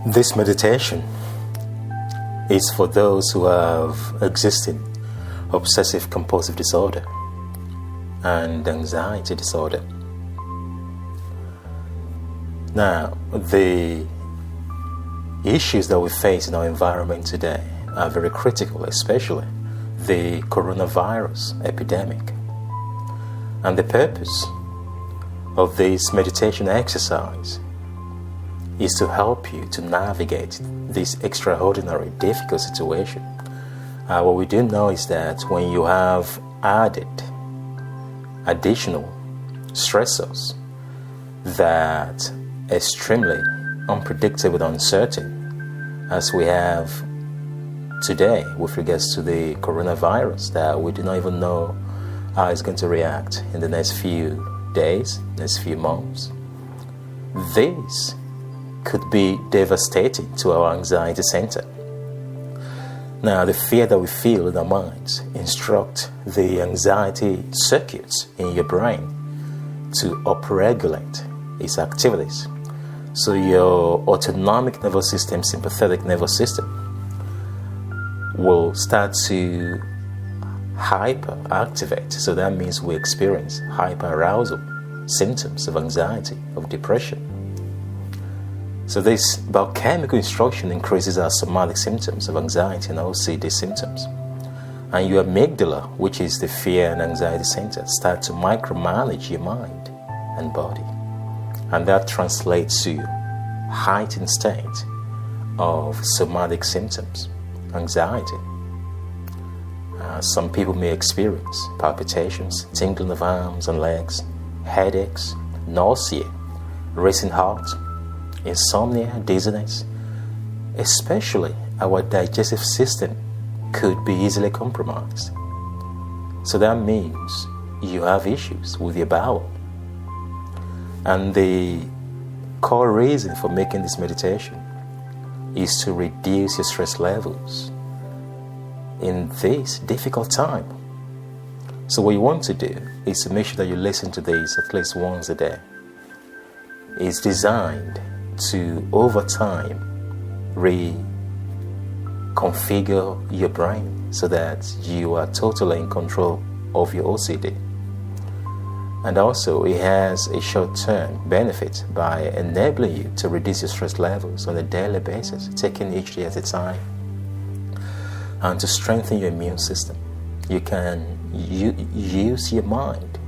This meditation is for those who have existing obsessive compulsive disorder and anxiety disorder. Now, the issues that we face in our environment today are very critical, especially the coronavirus epidemic. And the purpose of this meditation exercise is to help you to navigate this extraordinary, difficult situation. What we do know is that when you have added additional stressors that extremely unpredictable and uncertain, as we have today with regards to the coronavirus, that we do not even know how it's going to react in the next few days, next few months. This could be devastating to our anxiety center. Now, the fear that we feel in our minds instruct the anxiety circuits in your brain to upregulate its activities. So your autonomic nervous system, sympathetic nervous system, will start to hyperactivate. So that means we experience hyperarousal symptoms of anxiety, of depression. So this biochemical instruction increases our somatic symptoms of anxiety and OCD symptoms. And your amygdala, which is the fear and anxiety center, start to micromanage your mind and body. And that translates to heightened state of somatic symptoms, anxiety. Some people may experience palpitations, tingling of arms and legs, headaches, nausea, racing heart, insomnia, dizziness. Especially our digestive system could be easily compromised. So that means you have issues with your bowel. And the core reason for making this meditation is to reduce your stress levels in this difficult time. So what you want to do is to make sure that you listen to this at least once a day. It's designed to, over time, reconfigure your brain so that you are totally in control of your OCD. And also, it has a short-term benefit by enabling you to reduce your stress levels on a daily basis, taking each day at a time, and to strengthen your immune system. You can use your mind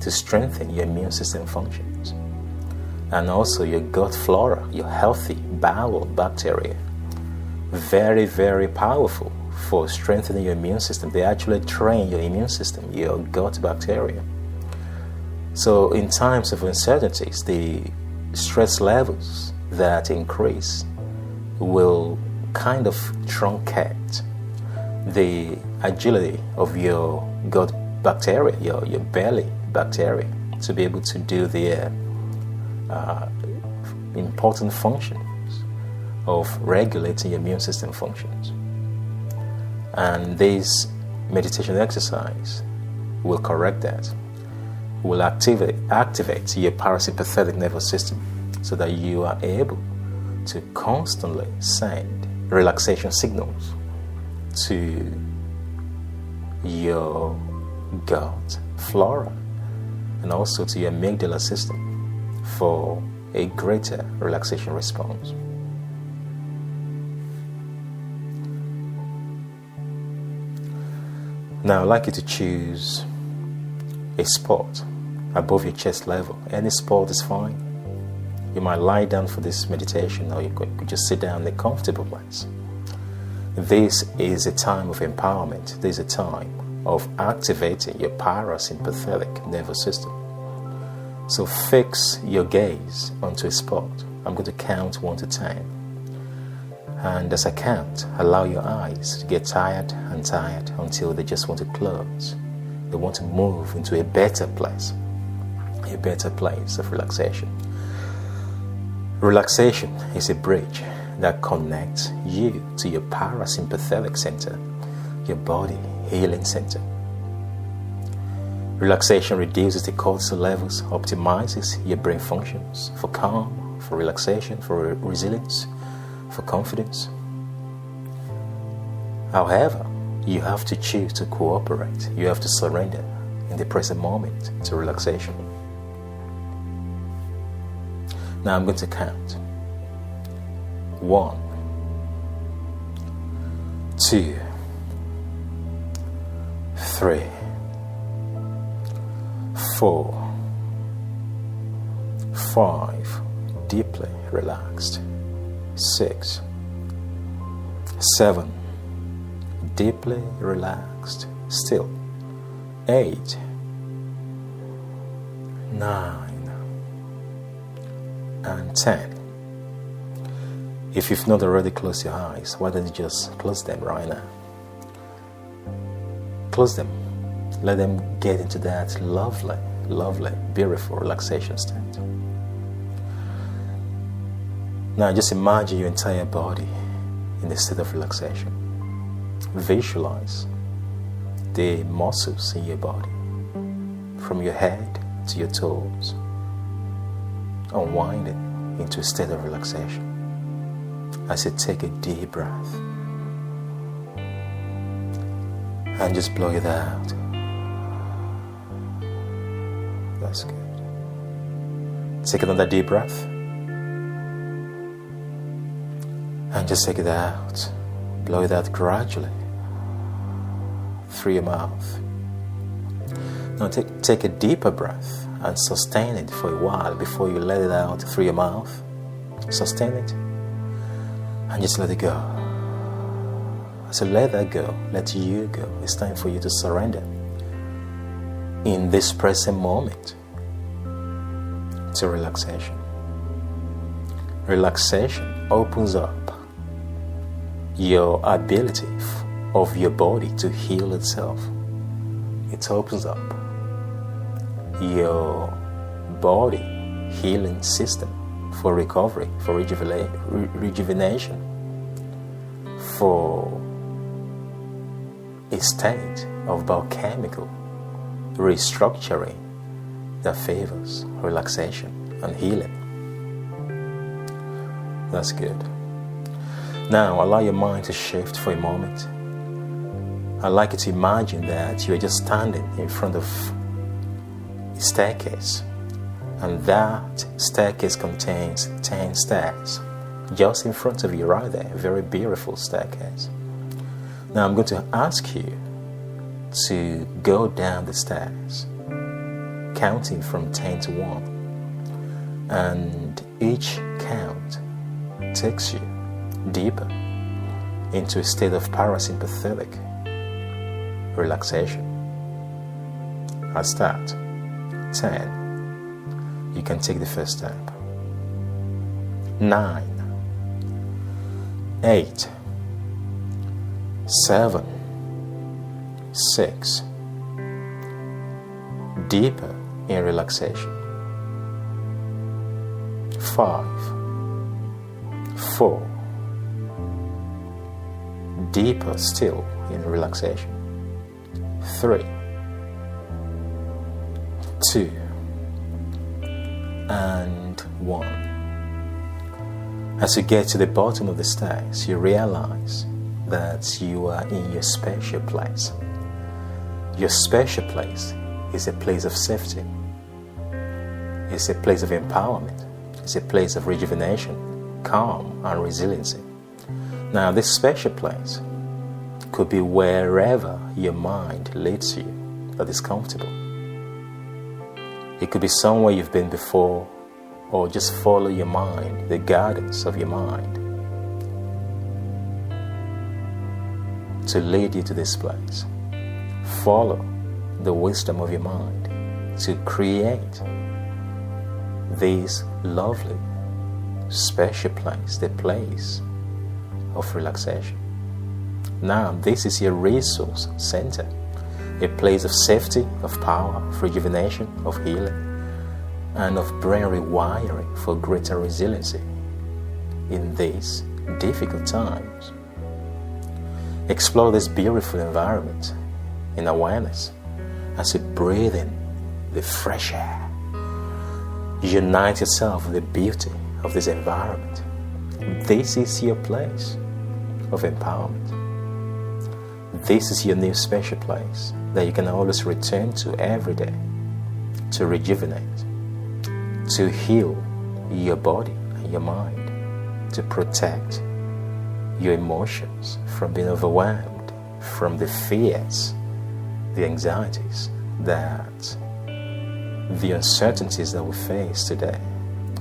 to strengthen your immune system functions. And also your gut flora, your healthy bowel bacteria. Very, very powerful for strengthening your immune system. They actually train your immune system, your gut bacteria. So in times of uncertainties, the stress levels that increase will kind of truncate the agility of your gut bacteria, your belly bacteria, to be able to do their important functions of regulating your immune system functions. And this meditation exercise will correct that, will activate your parasympathetic nervous system so that you are able to constantly send relaxation signals to your gut flora and also to your amygdala system for a greater relaxation response. Now, I'd like you to choose a spot above your chest level. Any spot is fine. You might lie down for this meditation, or you could just sit down in a comfortable place. This is a time of empowerment. This is a time of activating your parasympathetic nervous system. So fix your gaze onto a spot. I'm going to count 1 to 10. And as I count, allow your eyes to get tired and tired until they just want to close. They want to move into a better place of relaxation. Relaxation is a bridge that connects you to your parasympathetic center, your body healing center. Relaxation reduces the cortisol levels, optimizes your brain functions for calm, for relaxation, for resilience, for confidence. However, you have to choose to cooperate. You have to surrender in the present moment to relaxation. Now I'm going to count. 1, 2, 3, 4, 5, deeply relaxed. 6, 7, deeply relaxed, still. 8, 9, and 10. If you've not already closed your eyes, why don't you just close them right now? Close them. Let them get into that lovely, lovely, beautiful relaxation state. Now just imagine your entire body in a state of relaxation. Visualize the muscles in your body, from your head to your toes, unwinding into a state of relaxation. As you take a deep breath and just blow it out. That's good. Take another deep breath and just take it out. Blow it out gradually through your mouth. Now take a deeper breath and sustain it for a while before you let it out through your mouth. Sustain it and just let it go. So let that go. Let you go. It's time for you to surrender in this present moment to relaxation. Relaxation opens up your ability of your body to heal itself. It opens up your body healing system for recovery, for rejuvenation, for a state of biochemical restructuring that favors relaxation and healing. That's good. Now allow your mind to shift for a moment. I'd like you to imagine that you're just standing in front of a staircase, and that staircase contains 10 stairs just in front of you right there. A very beautiful staircase. Now I'm going to ask you to go down the stairs, counting from 10 to 1, and each count takes you deeper into a state of parasympathetic relaxation. I'll start. 10. You can take the first step. 9, 8, 7, 6. Deeper in relaxation. 5, 4. Deeper still in relaxation. 3, 2, and 1. As you get to the bottom of the stairs, you realize that you are in your special place. Your special place is a place of safety. It's a place of empowerment. It's a place of rejuvenation, calm, and resiliency. Now, this special place could be wherever your mind leads you that is comfortable. It could be somewhere you've been before, or just follow your mind, the guidance of your mind, to lead you to this place. Follow the wisdom of your mind to create this lovely, special place, the place of relaxation. Now, this is your resource center, a place of safety, of power, of rejuvenation, of healing, and of brain rewiring for greater resiliency in these difficult times. Explore this beautiful environment in awareness as you breathe in the fresh air. Unite yourself with the beauty of this environment This is your place of empowerment. This is your new special place that you can always return to every day to rejuvenate, to heal your body and your mind, to protect your emotions from being overwhelmed, from the fears, the anxieties, that the uncertainties that we face today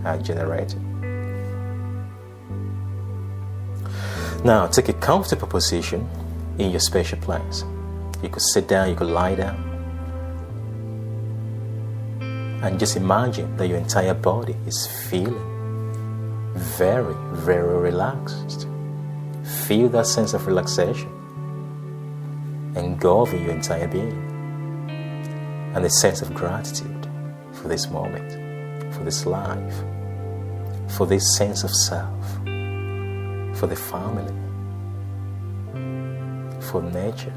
are generating. Now, take a comfortable position in your special place. You could sit down, you could lie down, and just imagine that your entire body is feeling very, very relaxed. Feel that sense of relaxation engulfing your entire being, and a sense of gratitude for this moment, for this life, for this sense of self, for the family, for nature,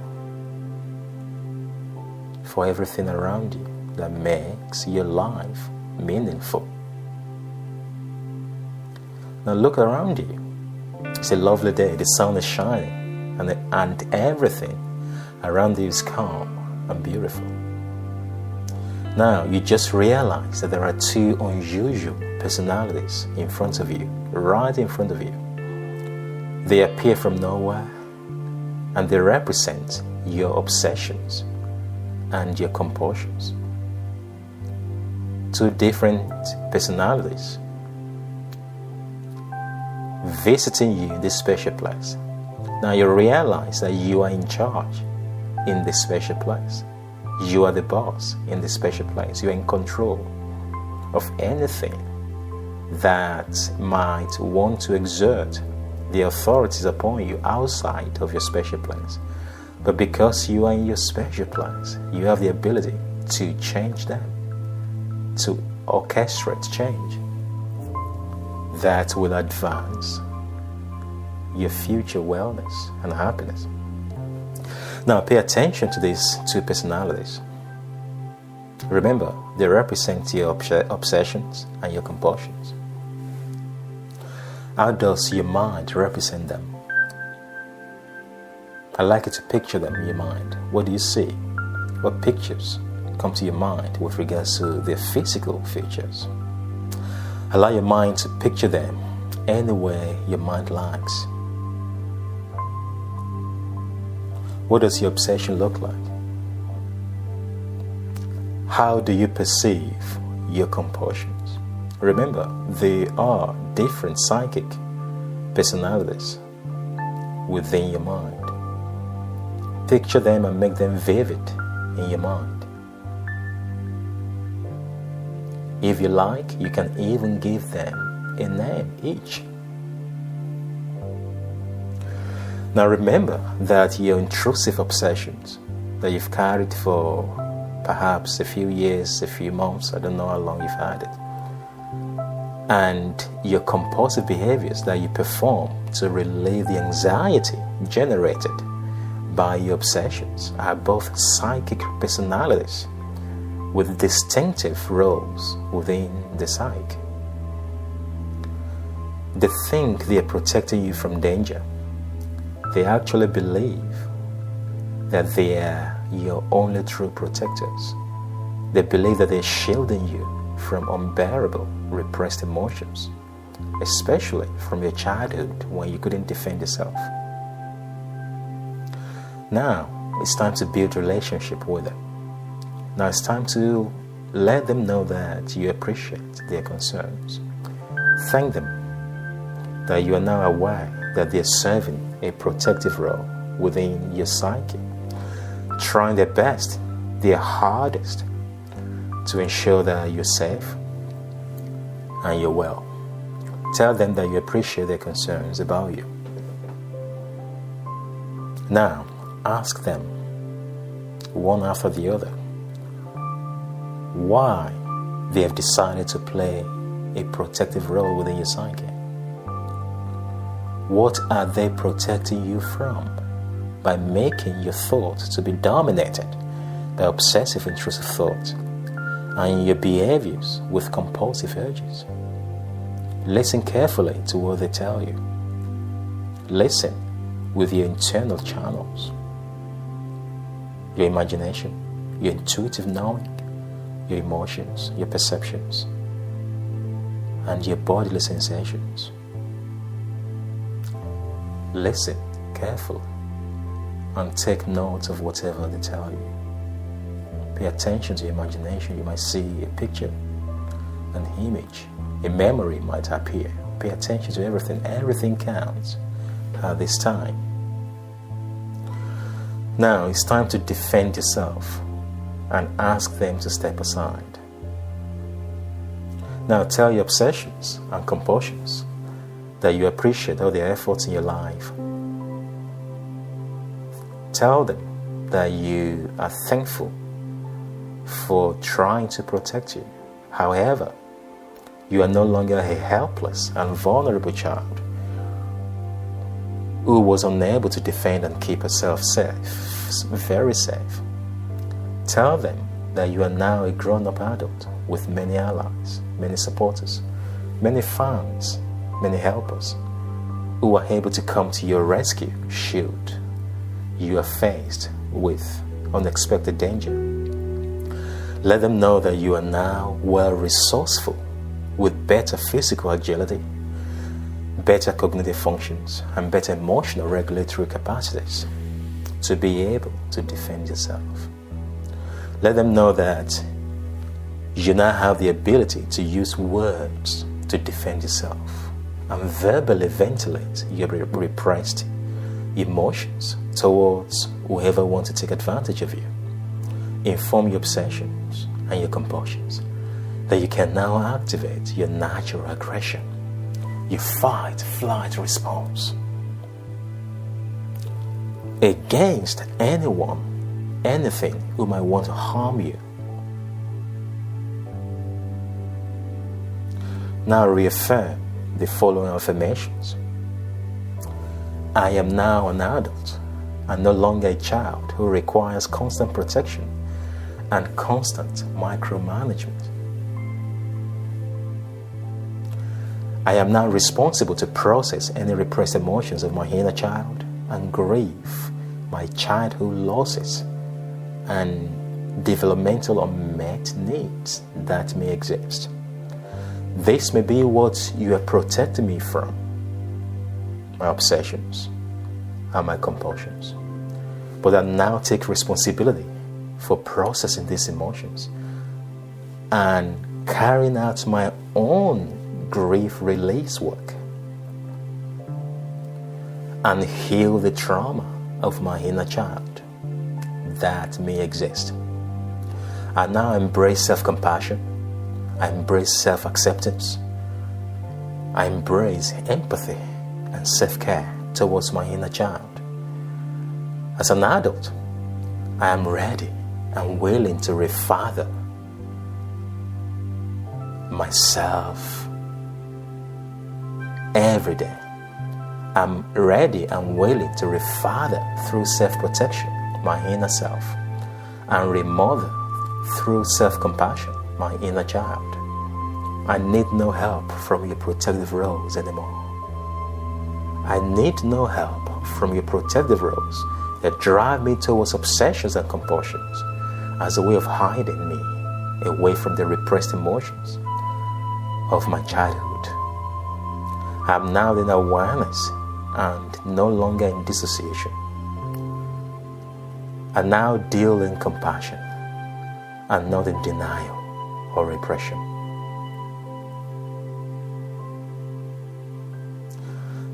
for everything around you that makes your life meaningful. Now look around you. It's a lovely day. The sun is shining, and everything around you is calm and beautiful. Now you just realize that there are two unusual personalities in front of you, right in front of you. They appear from nowhere, and they represent your obsessions and your compulsions. Two different personalities visiting you in this special place. Now you realize that you are in charge in this special place. You are the boss in this special place. You are in control of anything that might want to exert the authorities upon you outside of your special place. But because you are in your special place, you have the ability to change them, to orchestrate change that will advance your future wellness and happiness. Now pay attention to these two personalities. Remember, they represent your obsessions and your compulsions. How does your mind represent them? I'd like you to picture them in your mind. What do you see? What pictures come to your mind with regards to their physical features? Allow your mind to picture them any way your mind likes. What does your obsession look like? How do you perceive your compulsions? Remember, they are different psychic personalities within your mind. Picture them and make them vivid in your mind. If you like, you can even give them a name each. Now remember that your intrusive obsessions that you've carried for perhaps a few years, a few months, I don't know how long you've had it, and your compulsive behaviors that you perform to relieve the anxiety generated by your obsessions are both psychic personalities with distinctive roles within the psyche. They think they are protecting you from danger. They actually believe that they are your only true protectors. They believe that they're shielding you from unbearable, repressed emotions, especially from your childhood when you couldn't defend yourself. Now, it's time to build a relationship with them. Now, it's time to let them know that you appreciate their concerns. Thank them that you are now aware that they're serving a protective role within your psyche, trying their best, their hardest, to ensure that you're safe and you're well. Tell them that you appreciate their concerns about you. Now, ask them, one after the other, why they have decided to play a protective role within your psyche. What are they protecting you from by making your thoughts to be dominated by obsessive intrusive thoughts, and your behaviors with compulsive urges? Listen carefully to what they tell you. Listen with your internal channels, your imagination, your intuitive knowing, your emotions, your perceptions, and your bodily sensations. Listen carefully and take note of whatever they tell you. Pay attention to your imagination. You might see a picture, an image, a memory might appear. Pay attention to everything. Everything counts at this time. Now it's time to defend yourself and ask them to step aside. Now tell your obsessions and compulsions that you appreciate all their efforts in your life. Tell them that you are thankful for trying to protect you. However, you are no longer a helpless and vulnerable child who was unable to defend and keep herself safe, very safe. Tell them that you are now a grown-up adult with many allies, many supporters, many fans, many helpers who are able to come to your rescue should you are faced with unexpected danger. Let them know that you are now well resourceful with better physical agility, better cognitive functions, and better emotional regulatory capacities to be able to defend yourself. Let them know that you now have the ability to use words to defend yourself and verbally ventilate your repressed emotions towards whoever wants to take advantage of you. Inform your obsessions and your compulsions that you can now activate your natural aggression, your fight-flight response against anyone, anything who might want to harm you. Now reaffirm the following affirmations. I am now an adult and no longer a child who requires constant protection and constant micromanagement. I am now responsible to process any repressed emotions of my inner child and grieve my childhood losses and developmental unmet needs that may exist. This may be what you are protecting me from, my obsessions and my compulsions. But I now take responsibility for processing these emotions and carrying out my own grief release work and heal the trauma of my inner child that may exist. I now embrace self-compassion. I embrace self-acceptance. I embrace empathy and self-care towards my inner child. As an adult, I am ready and willing to refather myself every day. I'm ready and willing to refather through self-protection my inner self and remother through self-compassion my inner child. I need no help from your protective roles anymore. I need no help from your protective roles that drive me towards obsessions and compulsions as a way of hiding me away from the repressed emotions of my childhood. I am now in awareness and no longer in dissociation. I now deal in compassion and not in denial or repression.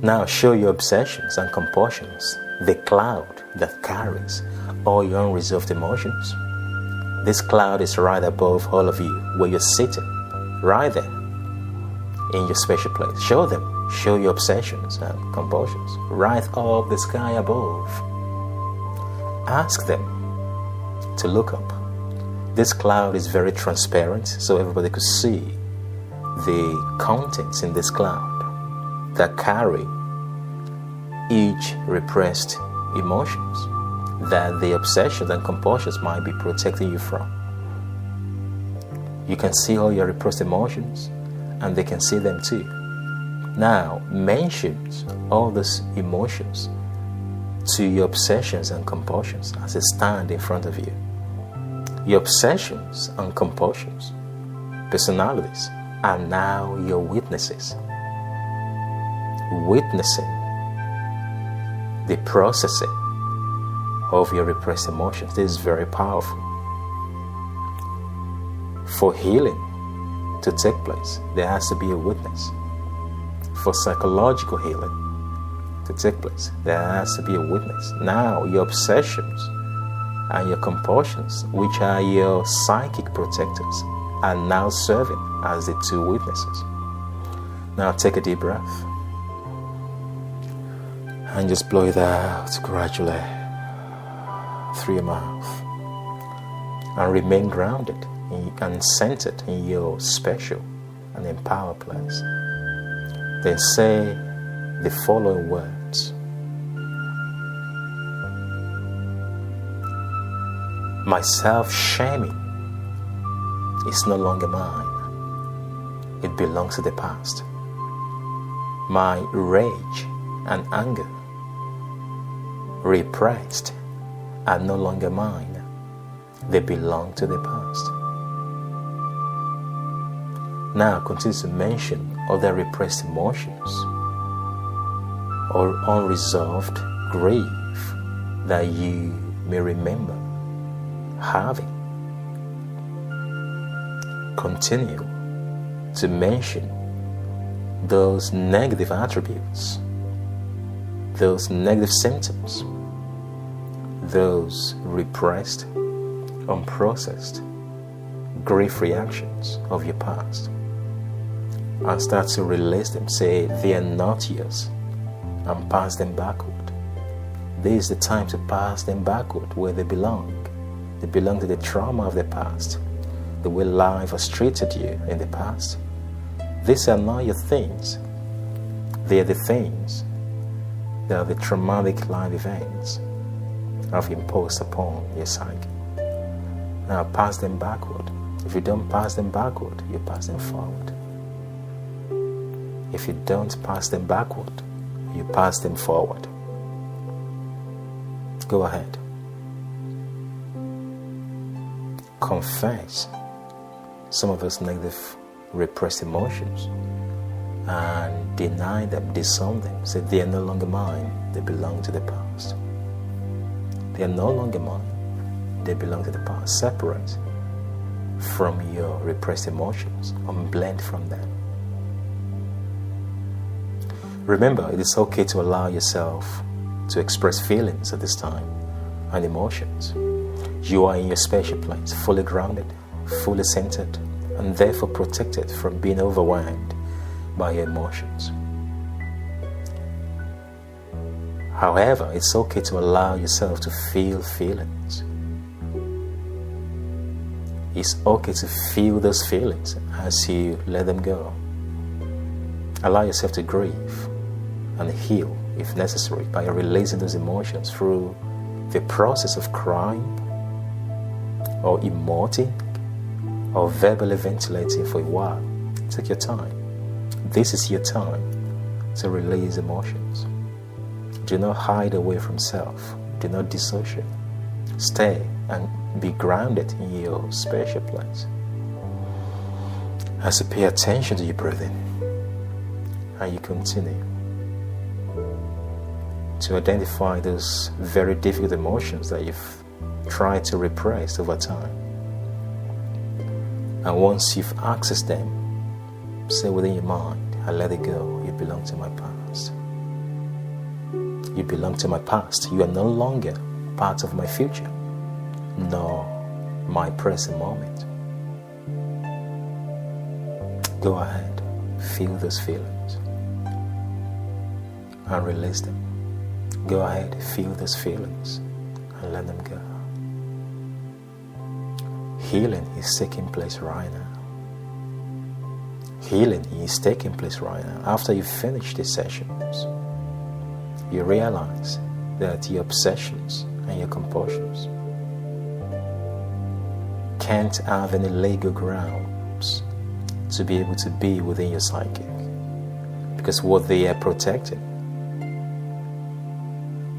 Now show your obsessions and compulsions the cloud that carries all your unresolved emotions. This cloud is right above all of you where you're sitting, right there in your special place. Show them. Show your obsessions and compulsions right up the sky above. Ask them to look up. This cloud is very transparent, so everybody could see the contents in this cloud that carry each repressed emotions that the obsessions and compulsions might be protecting you from. You can see all your repressed emotions, and they can see them too. Now, mention all these emotions to your obsessions and compulsions as they stand in front of you. Your obsessions and compulsions, personalities, are now your witnesses. Witnessing the processing of your repressed emotions. This is very powerful. For healing to take place, there has to be a witness. For psychological healing to take place, there has to be a witness. Now, your obsessions and your compulsions, which are your psychic protectors, are now serving as the two witnesses. Now, take a deep breath and just blow it out gradually through your mouth, and remain grounded and centered in your special and empowered place. Then say the following words: my self-shaming is no longer mine. It belongs to the past. My rage and anger, repressed, are no longer mine. They belong to the past. Now continue to mention other repressed emotions or unresolved grief that you may remember having. Continue to mention those negative attributes, those negative symptoms, those repressed, unprocessed grief reactions of your past, and start to release them. Say they are not yours, and pass them backward. This is the time to pass them backward where they belong. They belong to the trauma of the past, the way life has treated you in the past. These are not your things. They are the things. They are the traumatic life events have imposed upon your psyche. Now pass them backward. If you don't pass them backward, you pass them forward. If you don't pass them backward, you pass them forward. Go ahead. Confess some of those negative repressed emotions and deny them, disown them. Say they are no longer mine, they belong to the past. They are no longer mine, they belong to the past. Separate from your repressed emotions, unblend from them. Remember, it is okay to allow yourself to express feelings at this time and emotions. You are in your special place, fully grounded, fully centered, and therefore protected from being overwhelmed by your emotions. However, it's okay to allow yourself to feel feelings. It's okay to feel those feelings as you let them go. Allow yourself to grieve and heal, if necessary, by releasing those emotions through the process of crying or emoting or verbally ventilating for a while. Take your time. This is your time to release emotions. Do not hide away from self. Do not dissociate. Stay and be grounded in your special place. As you pay attention to your breathing and you continue to identify those very difficult emotions that you've tried to repress over time. And once you've accessed them, say within your mind, I let it go. You belong to my past. You belong to my past. You are no longer part of my future, nor my present moment. Go ahead, feel those feelings and release them. Go ahead, feel those feelings and let them go. Healing is taking place right now. Healing is taking place right now. After you finish these sessions, you realize that your obsessions and your compulsions can't have any legal grounds to be able to be within your psyche, Because what they are protecting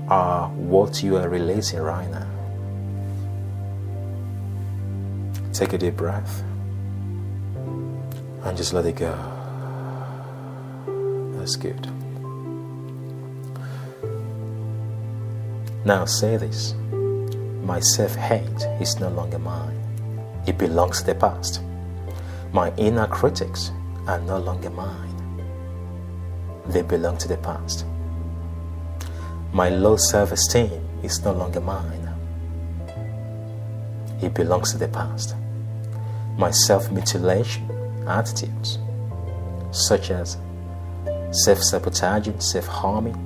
are what you are releasing right now. Take a deep breath and just let it go. That's good. Now say this: my self-hate is no longer mine. It belongs to the past. My inner critics are no longer mine. They belong to the past. My low self-esteem is no longer mine. It belongs to the past. My self-mutilation attitudes, such as self-sabotaging, self-harming,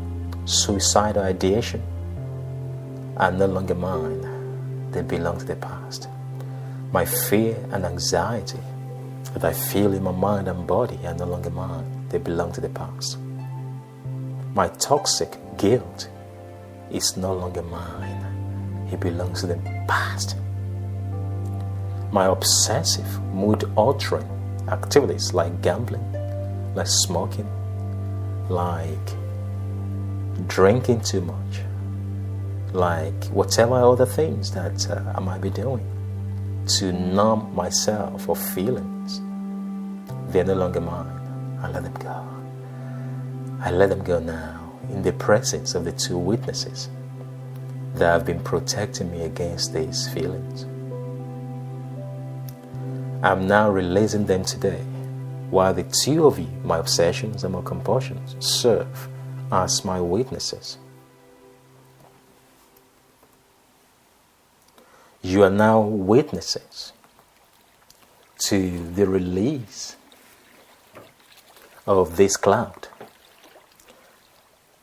suicidal ideation, are no longer mine. They belong to the past. My fear and anxiety that I feel in my mind and body are no longer mine. They belong to the past. My toxic guilt is no longer mine. It belongs to the past. My obsessive, mood-altering activities like gambling, like smoking, like drinking too much, like whatever other things that I might be doing to numb myself of feelings, they're no longer mine. I let them go. I let them go now in the presence of the two witnesses that have been protecting me against these feelings. I'm now releasing them today, while the two of you, my obsessions and my compulsions, serve as my witnesses. You are now witnesses to the release of this cloud.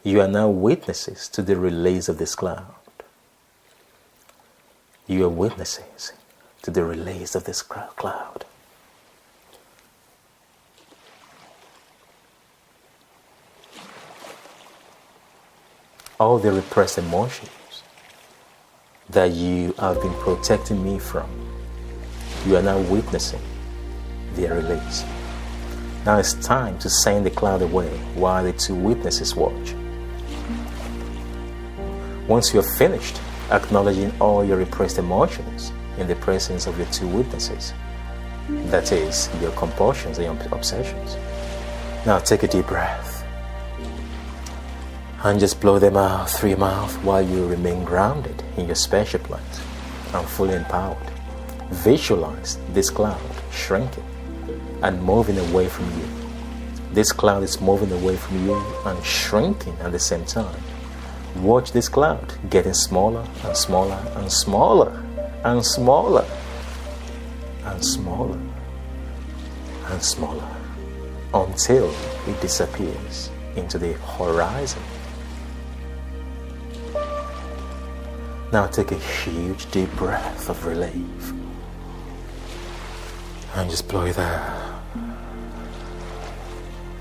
You are now witnesses to the release of this cloud. You are witnesses to the release of this cloud. All the repressed emotions that you have been protecting me from, you are now witnessing their release. Now it's time to send the cloud away while the two witnesses watch. Once you have finished acknowledging all your repressed emotions in the presence of your two witnesses, that is, your compulsions and your obsessions, now take a deep breath and just blow them out through your mouth while you remain grounded in your special place and fully empowered. Visualize this cloud shrinking and moving away from you. This cloud is moving away from you and shrinking at the same time. Watch this cloud getting smaller and smaller and smaller and smaller and smaller and smaller until it disappears into the horizon. Now take a huge deep breath of relief and just blow it out.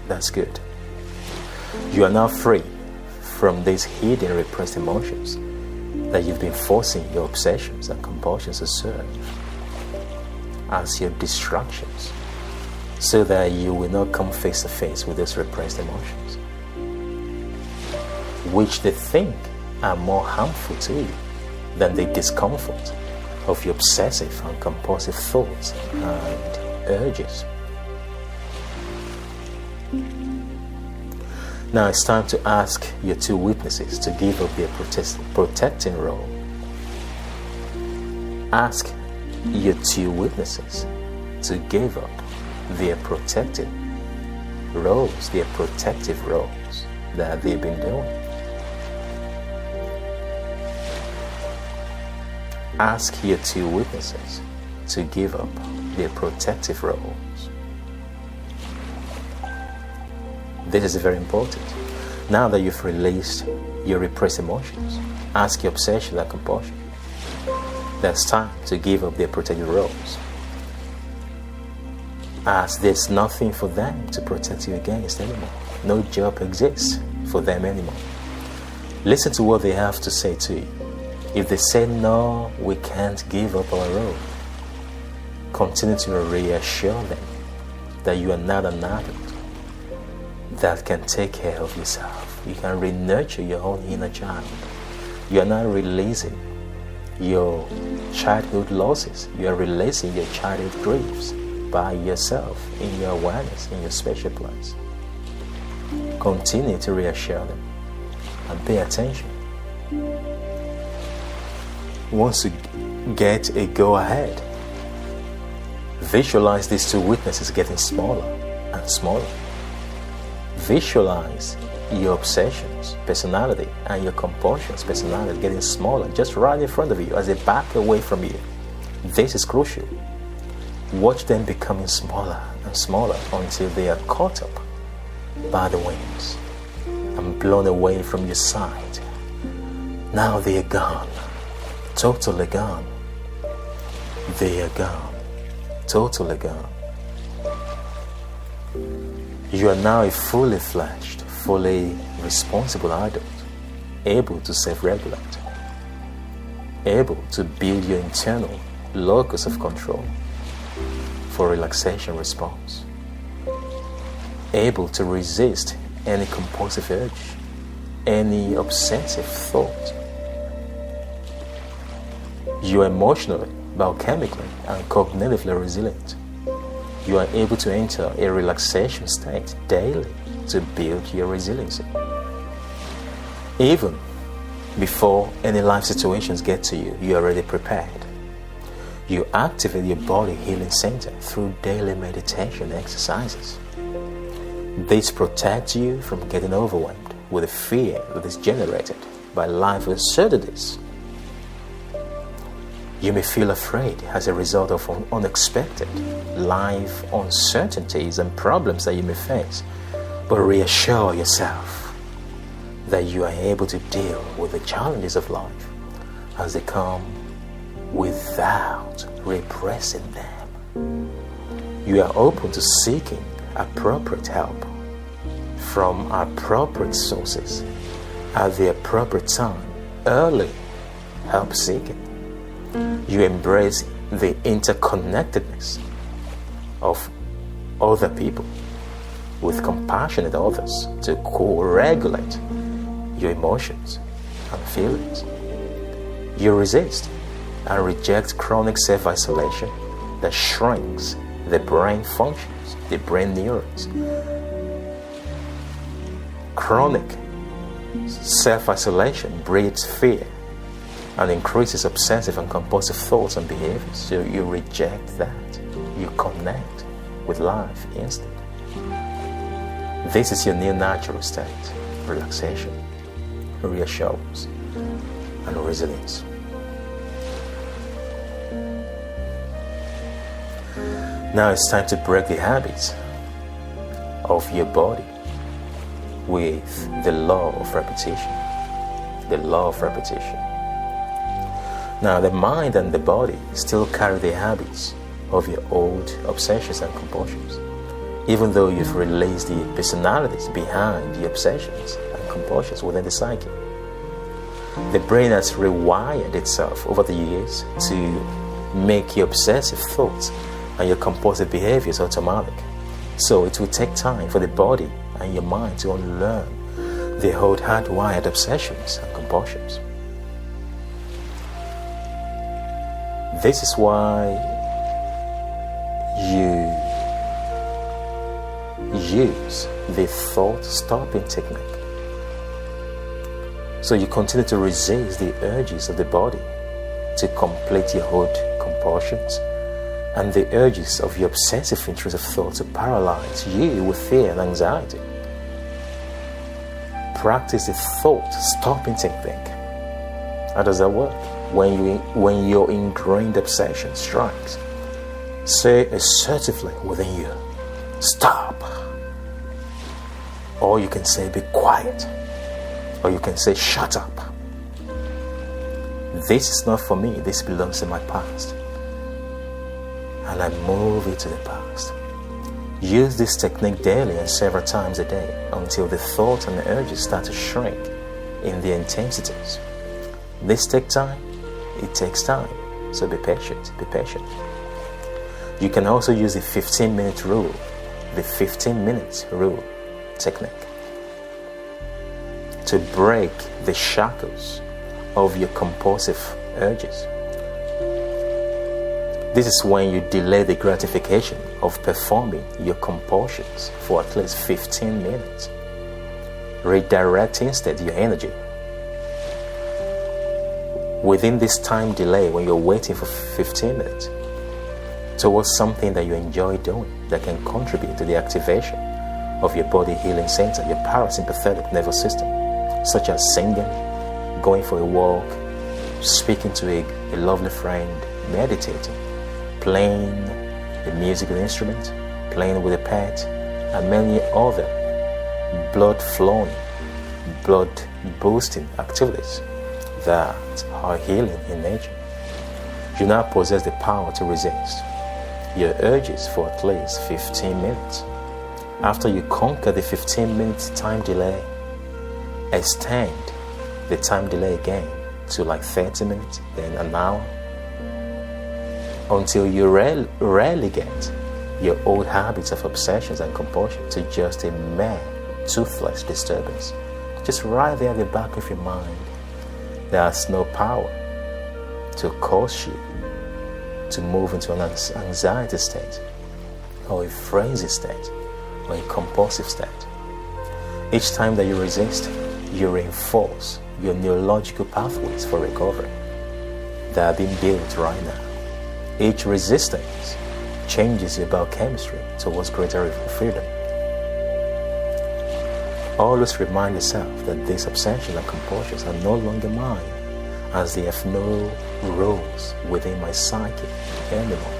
That's good. You are now free from these hidden repressed emotions that you've been forcing your obsessions and compulsions to serve as your distractions, so that you will not come face to face with those repressed emotions, which they think are more harmful to you than the discomfort of your obsessive and compulsive thoughts and urges. Now it's time to ask your two witnesses to give up their protecting role. Ask your two witnesses to give up their protective roles that they've been doing. Ask your two witnesses to give up their protective roles. This is very important. Now that you've released your repressed emotions, ask your obsession and compulsion. That's time to give up their protective roles, as there's nothing for them to protect you against anymore. No job exists for them anymore. Listen to what they have to say to you. If they say, no, we can't give up our role, continue to reassure them that you are not an adult, that can take care of yourself. You can re-nurture your own inner child. You are not releasing your childhood losses. You are releasing your childhood griefs by yourself, in your awareness, in your special place. Continue to reassure them and pay attention. Once you get a go-ahead, visualize these two witnesses getting smaller and smaller. Visualize your obsessions, personality, and your compulsions, personality, getting smaller, just right in front of you as they back away from you. This is crucial. Watch them becoming smaller and smaller until they are caught up by the winds and blown away from your side. Now they are gone, totally gone. They are gone, totally gone. You are now a fully fledged, fully responsible adult, able to self-regulate, able to build your internal locus of control for relaxation response, able to resist any compulsive urge, any obsessive thought. You are emotionally, biochemically, and cognitively resilient. You are able to enter a relaxation state daily to build your resiliency. Even before any life situations get to you, you are already prepared. You activate your body healing center through daily meditation exercises. This protects you from getting overwhelmed with the fear that is generated by life uncertainties. You may feel afraid as a result of unexpected life uncertainties and problems that you may face, but reassure yourself that you are able to deal with the challenges of life as they come without repressing them. You are open to seeking appropriate help from appropriate sources at the appropriate time. Early help seeking. You embrace the interconnectedness of other people with compassionate others to co-regulate your emotions and feelings. You resist and reject chronic self-isolation that shrinks the brain functions, the brain neurons. Chronic self-isolation breeds fear and increases obsessive and compulsive thoughts and behaviors. So you reject that. You connect with life instantly. This is your new natural state: relaxation, reassurance, and resilience. Now it's time to break the habits of your body with the law of repetition. The law of repetition. Now the mind and the body still carry the habits of your old obsessions and compulsions, even though you've released the personalities behind the obsessions and compulsions within the psyche. The brain has rewired itself over the years to make your obsessive thoughts and your compulsive behaviors automatic. So it will take time for the body and your mind to unlearn the old hardwired obsessions and compulsions. This is why you use the thought stopping technique. So you continue to resist the urges of the body to complete your old compulsions and the urges of your obsessive intrusive thoughts to paralyze you with fear and anxiety. Practice the thought stopping technique. How does that work? When your ingrained obsession strikes, say assertively within you, stop. Or you can say, be quiet. Or you can say, shut up. This is not for me, this belongs to my past. And I move it to the past. Use this technique daily and several times a day until the thoughts and the urges start to shrink in their intensities. This takes time. It takes time. So be patient. Be patient. You can also use the 15-minute rule. The 15 minutes rule. technique to break the shackles of your compulsive urges. This is when you delay the gratification of performing your compulsions for at least 15 minutes. Redirect instead your energy. Within this time delay, when you're waiting for 15 minutes, towards something that you enjoy doing that can contribute to the activation of your body healing center, your parasympathetic nervous system, such as singing, going for a walk, speaking to a lovely friend, meditating, playing a musical instrument, playing with a pet, and many other blood flowing, blood boosting activities that are healing in nature. You now possess the power to resist your urges for at least 15 minutes. After you conquer the 15 minutes time delay, extend the time delay again to like 30 minutes, then an hour, until you rarely get your old habits of obsessions and compulsion to just a mere toothless disturbance. Just right there at the back of your mind, there's no power to cause you to move into an anxiety state, or a frenzy state, or a compulsive state. Each time that you resist, you reinforce your neurological pathways for recovery that are being built right now. Each resistance changes your biochemistry towards greater freedom. Always remind yourself that these obsessions and compulsions are no longer mine, as they have no roles within my psyche anymore.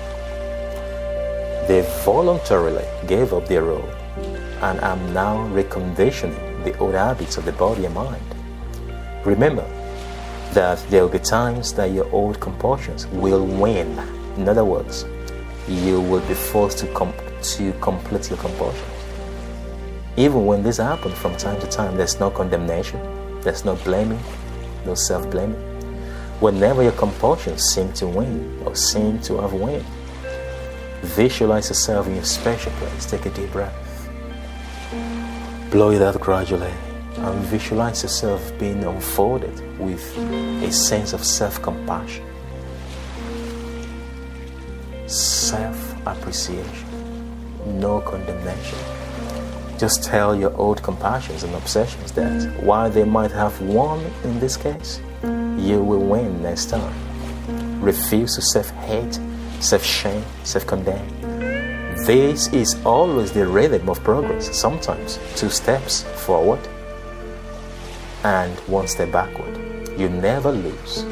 They voluntarily gave up their role, and I'm now reconditioning the old habits of the body and mind. Remember that there will be times that your old compulsions will win. In other words, you will be forced to complete your compulsions. Even when this happens from time to time, there's no condemnation, there's no blaming, no self-blaming. Whenever your compulsions seem to win or seem to have won, visualize yourself in your special place. Take a deep breath. Blow it out gradually, and visualize yourself being unfolded with a sense of self-compassion, self-appreciation, no condemnation. Just tell your old compassions and obsessions that while they might have won in this case, you will win next time. Refuse to self-hate, self-shame, self-condemn. This is always the rhythm of progress. Sometimes 2 steps forward and 1 step backward. You never lose.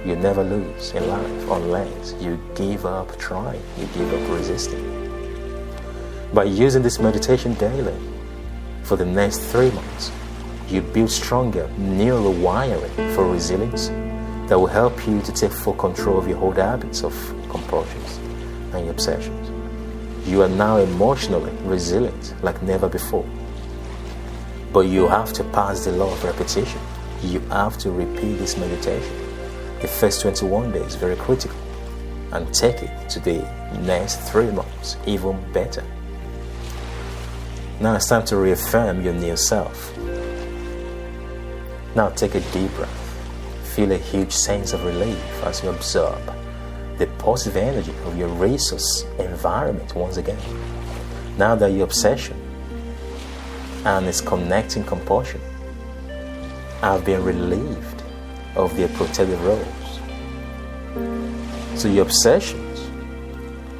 You never lose in life unless you give up trying, you give up resisting. By using this meditation daily for the next 3 months, you build stronger neural wiring for resilience that will help you to take full control of your old habits of compulsions and your obsessions. You are now emotionally resilient like never before. But you have to pass the law of repetition. You have to repeat this meditation. The first 21 days is very critical, and take it to the next 3 months even better. Now it's time to reaffirm your new self. Now take a deep breath. Feel a huge sense of relief as you absorb the positive energy of your resource environment once again. Now that your obsession and its connecting compulsion have been relieved of their protective roles. So your obsessions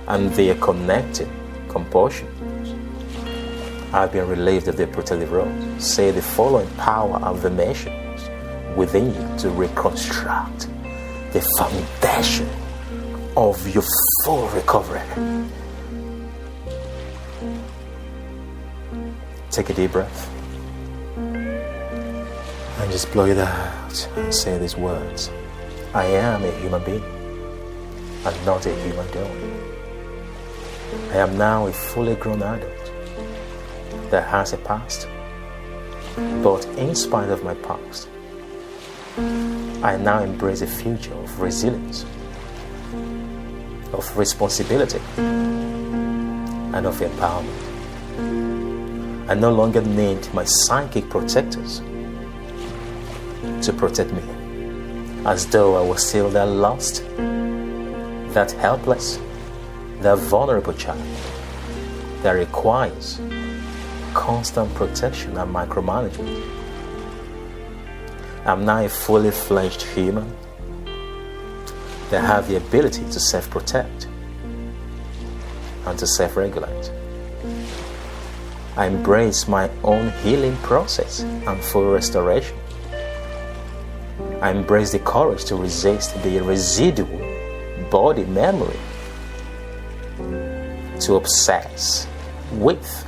and their connecting compulsion have been relieved of their protective roles. Say the following power affirmations within you to reconstruct the foundation of your full recovery. Take a deep breath and just blow it out and say these words. I am a human being and not a human doing. I am now a fully grown adult that has a past, but in spite of my past, I now embrace a future of resilience, of responsibility, and of empowerment. I no longer need my psychic protectors to protect me, as though I was still that lost, that helpless, that vulnerable child that requires constant protection and micromanagement. I'm now a fully fledged human that have the ability to self-protect and to self-regulate. I embrace my own healing process and full restoration. I embrace the courage to resist the residual body memory, to obsess with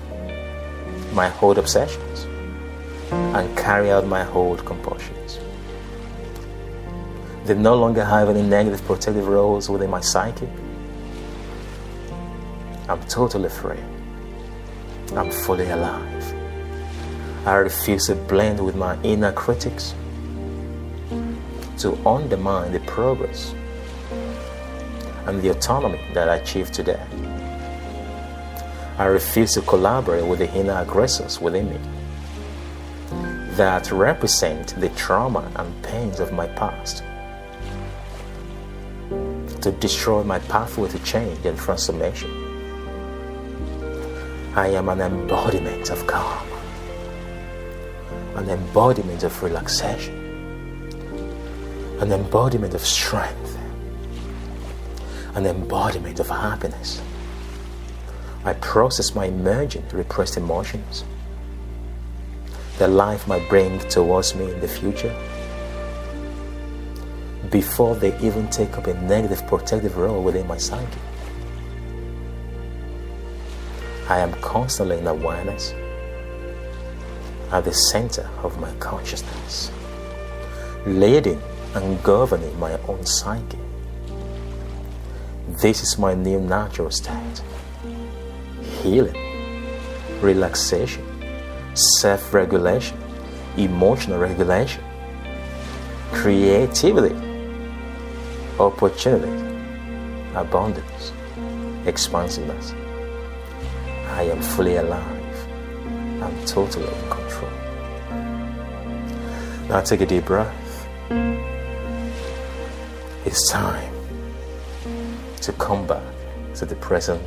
my old obsessions and carry out my old compulsions. They no longer have any negative protective roles within my psyche. I'm totally free. I'm fully alive. I refuse to blend with my inner critics, to undermine the progress and the autonomy that I achieved today. I refuse to collaborate with the inner aggressors within me that represent the trauma and pains of my past, to destroy my pathway to change and transformation. I am an embodiment of calm, an embodiment of relaxation, an embodiment of strength, an embodiment of happiness. I process my emergent repressed emotions that life might bring towards me in the future before they even take up a negative protective role within my psyche. I am constantly in awareness at the center of my consciousness, leading and governing my own psyche. This is my new natural state. Healing, relaxation, self-regulation, emotional regulation, creativity, opportunity, abundance, expansiveness. I am fully alive. I'm totally in control. Now take a deep breath. It's time to come back to the present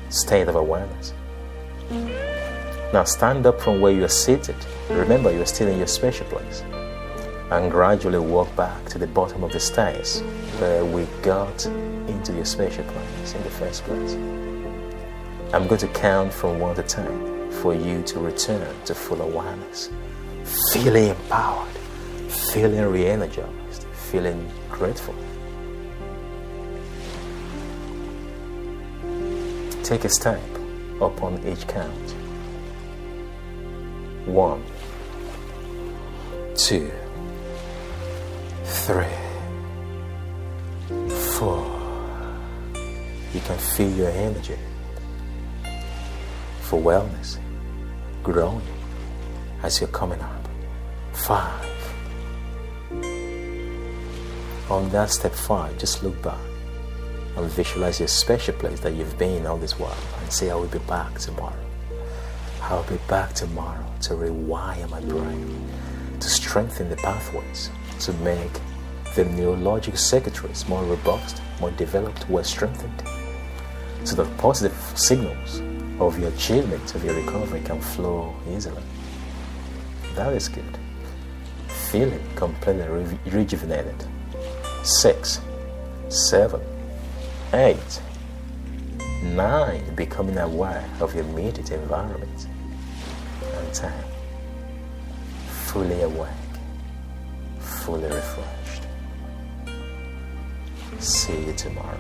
state of awareness. Now stand up from where you are seated. Remember, you are still in your special place. And gradually walk back to the bottom of the stairs where we got into your special place in the first place. I'm going to count from 1 to 10 for you to return to full awareness, feeling empowered, feeling re-energized, feeling grateful. Take a step upon each count. 1, 2, 3, 4. You can feel your energy for wellness growing as you're coming up. 5. On that step 5, just look back and visualize your special place that you've been all this while and say, I will be back tomorrow. I'll be back tomorrow to rewire my brain, to strengthen the pathways, to make the neurological circuitries more robust, more developed, well strengthened, so that positive signals of your achievement, of your recovery can flow easily. That is good. Feeling completely rejuvenated. 6, 7, 8, 9, becoming aware of your immediate environment. And 10, fully awake, fully refreshed. See you tomorrow.